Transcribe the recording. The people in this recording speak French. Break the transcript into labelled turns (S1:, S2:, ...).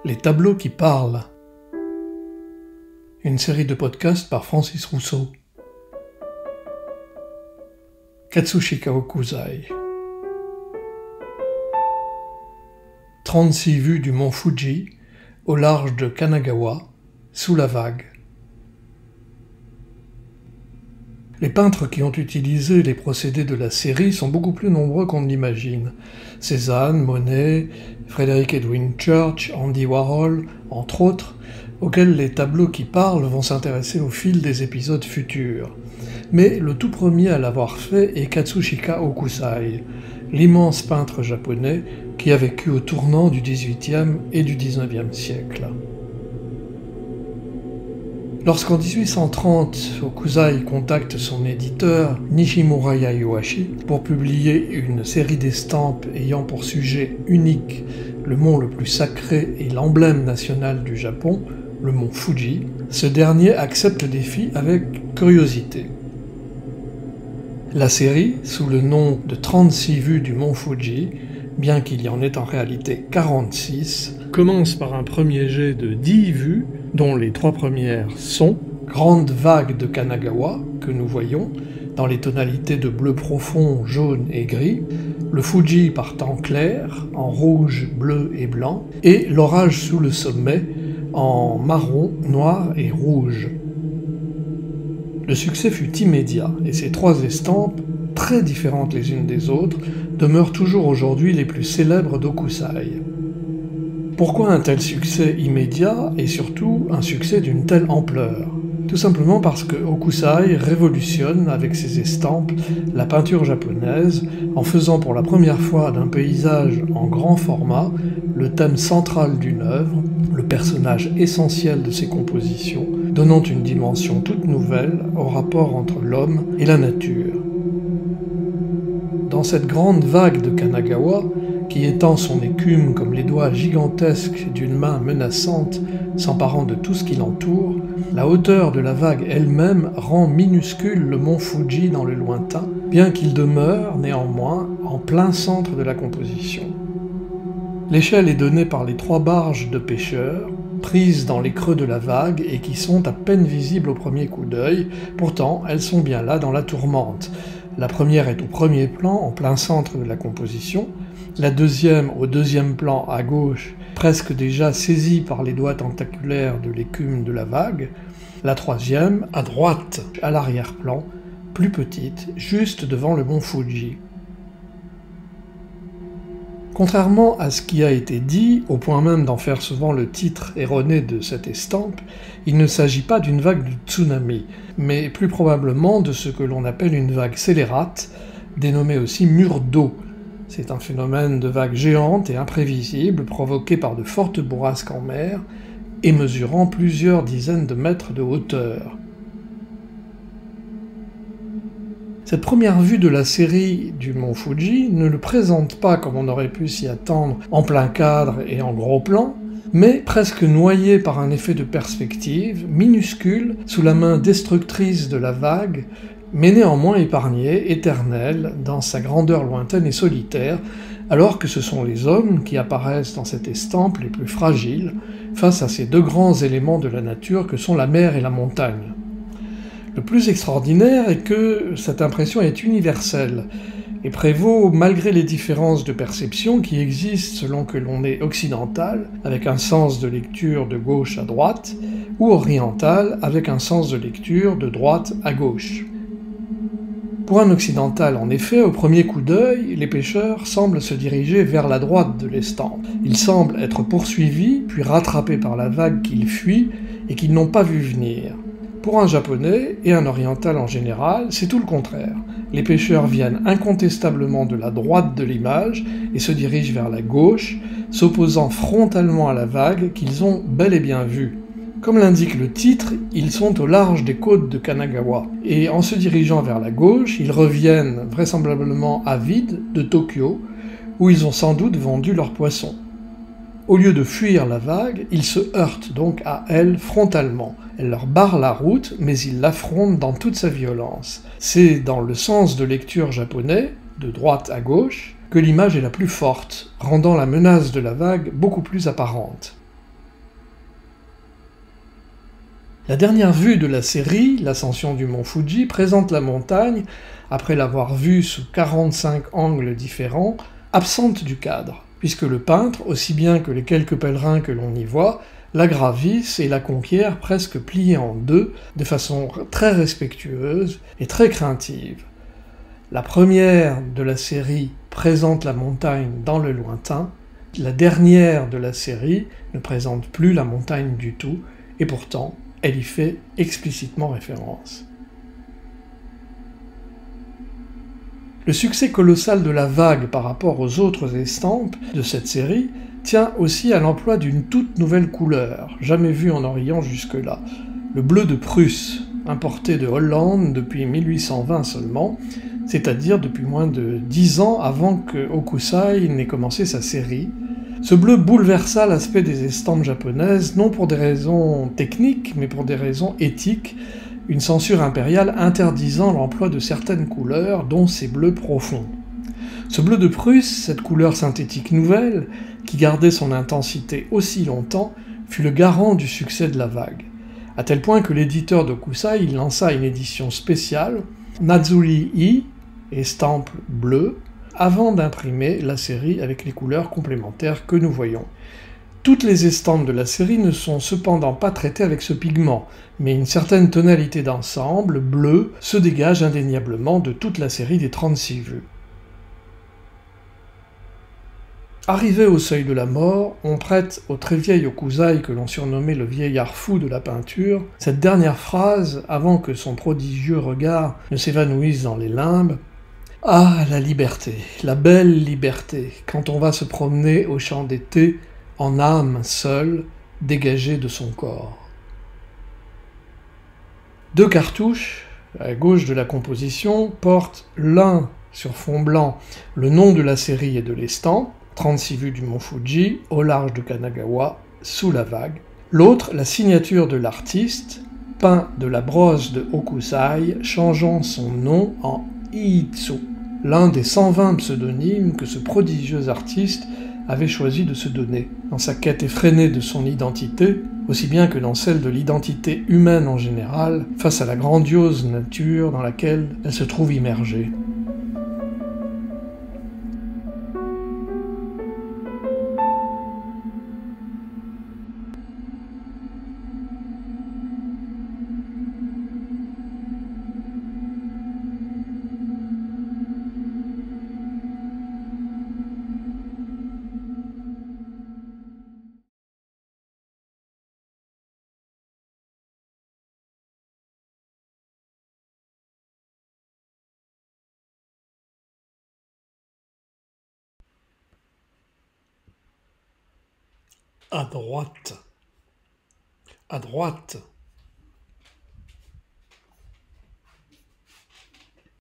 S1: Les tableaux qui parlent. Une série de podcasts par Francis Rousseau. Katsushika Hokusai. 36 vues du mont Fuji, au large de Kanagawa, sous la vague. Les peintres qui ont utilisé les procédés de la série sont beaucoup plus nombreux qu'on ne l'imagine. Cézanne, Monet, Frederick Edwin Church, Andy Warhol, entre autres, auxquels les tableaux qui parlent vont s'intéresser au fil des épisodes futurs. Mais le tout premier à l'avoir fait est Katsushika Hokusai, l'immense peintre japonais qui a vécu au tournant du XVIIIe et du XIXe siècle. Lorsqu'en 1830, Hokusai contacte son éditeur Nishimura Yayoi pour publier une série d'estampes ayant pour sujet unique le mont le plus sacré et l'emblème national du Japon, le mont Fuji, ce dernier accepte le défi avec curiosité. La série, sous le nom de 36 vues du mont Fuji, bien qu'il y en ait en réalité 46, commence par un premier jet de 10 vues, dont les 3 premières sont Grande vague de Kanagawa, que nous voyons, dans les tonalités de bleu profond, jaune et gris, le Fuji par temps clair, en rouge, bleu et blanc, et l'orage sous le sommet, en marron, noir et rouge. Le succès fut immédiat, et ces 3 estampes, très différentes les unes des autres, demeurent toujours aujourd'hui les plus célèbres d'Hokusai. Pourquoi un tel succès immédiat et surtout un succès d'une telle ampleur ? Tout simplement parce que Hokusai révolutionne avec ses estampes la peinture japonaise en faisant pour la première fois d'un paysage en grand format le thème central d'une œuvre, le personnage essentiel de ses compositions, donnant une dimension toute nouvelle au rapport entre l'homme et la nature. Dans cette grande vague de Kanagawa, qui étend son écume comme les doigts gigantesques d'une main menaçante s'emparant de tout ce qui l'entoure, la hauteur de la vague elle-même rend minuscule le mont Fuji dans le lointain, bien qu'il demeure, néanmoins, en plein centre de la composition. L'échelle est donnée par les 3 barges de pêcheurs, prises dans les creux de la vague et qui sont à peine visibles au premier coup d'œil, pourtant elles sont bien là dans la tourmente. La première est au premier plan, en plein centre de la composition, la deuxième au deuxième plan à gauche, presque déjà saisie par les doigts tentaculaires de l'écume de la vague, la troisième à droite, à l'arrière-plan, plus petite, juste devant le mont Fuji. Contrairement à ce qui a été dit, au point même d'en faire souvent le titre erroné de cette estampe, il ne s'agit pas d'une vague de tsunami, mais plus probablement de ce que l'on appelle une vague scélérate, dénommée aussi mur d'eau. C'est un phénomène de vague géante et imprévisible provoqué par de fortes bourrasques en mer et mesurant plusieurs dizaines de mètres de hauteur. Cette première vue de la série du mont Fuji ne le présente pas comme on aurait pu s'y attendre en plein cadre et en gros plan, mais presque noyé par un effet de perspective, minuscule, sous la main destructrice de la vague, mais néanmoins épargné, éternel, dans sa grandeur lointaine et solitaire, alors que ce sont les hommes qui apparaissent dans cette estampe les plus fragiles, face à ces 2 grands éléments de la nature que sont la mer et la montagne. Le plus extraordinaire est que cette impression est universelle, et prévaut malgré les différences de perception qui existent selon que l'on est occidental, avec un sens de lecture de gauche à droite, ou oriental, avec un sens de lecture de droite à gauche. Pour un occidental, en effet, au premier coup d'œil, les pêcheurs semblent se diriger vers la droite de l'estampe. Ils semblent être poursuivis, puis rattrapés par la vague qu'ils fuient et qu'ils n'ont pas vu venir. Pour un japonais, et un oriental en général, c'est tout le contraire. Les pêcheurs viennent incontestablement de la droite de l'image et se dirigent vers la gauche, s'opposant frontalement à la vague qu'ils ont bel et bien vue. Comme l'indique le titre, ils sont au large des côtes de Kanagawa, et en se dirigeant vers la gauche, ils reviennent vraisemblablement avides de Tokyo, où ils ont sans doute vendu leurs poissons. Au lieu de fuir la vague, ils se heurtent donc à elle frontalement. Elle leur barre la route, mais ils l'affrontent dans toute sa violence. C'est dans le sens de lecture japonais, de droite à gauche, que l'image est la plus forte, rendant la menace de la vague beaucoup plus apparente. La dernière vue de la série, l'ascension du mont Fuji, présente la montagne, après l'avoir vue sous 45 angles différents, absente du cadre, puisque le peintre, aussi bien que les quelques pèlerins que l'on y voit, la gravissent et la conquièrent presque pliée en deux, de façon très respectueuse et très craintive. La première de la série présente la montagne dans le lointain, la dernière de la série ne présente plus la montagne du tout, et pourtant elle y fait explicitement référence. Le succès colossal de la vague par rapport aux autres estampes de cette série tient aussi à l'emploi d'une toute nouvelle couleur, jamais vue en Orient jusque-là, le bleu de Prusse, importé de Hollande depuis 1820 seulement, c'est-à-dire depuis moins de 10 ans avant que Hokusai n'ait commencé sa série. Ce bleu bouleversa l'aspect des estampes japonaises, non pour des raisons techniques, mais pour des raisons éthiques, une censure impériale interdisant l'emploi de certaines couleurs, dont ces bleus profonds. Ce bleu de Prusse, cette couleur synthétique nouvelle, qui gardait son intensité aussi longtemps, fut le garant du succès de la vague, à tel point que l'éditeur d'Hokusai lança une édition spéciale, Nazuri-i, estampe bleue, avant d'imprimer la série avec les couleurs complémentaires que nous voyons. Toutes les estampes de la série ne sont cependant pas traitées avec ce pigment, mais une certaine tonalité d'ensemble, bleu, se dégage indéniablement de toute la série des 36 vues. Arrivé au seuil de la mort, on prête au très vieil Hokusai que l'on surnommait le vieillard fou de la peinture, cette dernière phrase, avant que son prodigieux regard ne s'évanouisse dans les limbes. « Ah, la liberté, la belle liberté, quand on va se promener au champ d'été, en âme seule, dégagée de son corps. » Deux cartouches, à gauche de la composition, portent l'un sur fond blanc le nom de la série et de l'estampe, 36 vues du mont Fuji, au large de Kanagawa, sous la vague. L'autre, la signature de l'artiste, peint de la brosse de Hokusai, changeant son nom en Iitsu, l'un des 120 pseudonymes que ce prodigieux artiste avait choisi de se donner, dans sa quête effrénée de son identité, aussi bien que dans celle de l'identité humaine en général, face à la grandiose nature dans laquelle elle se trouve immergée. À droite. À droite.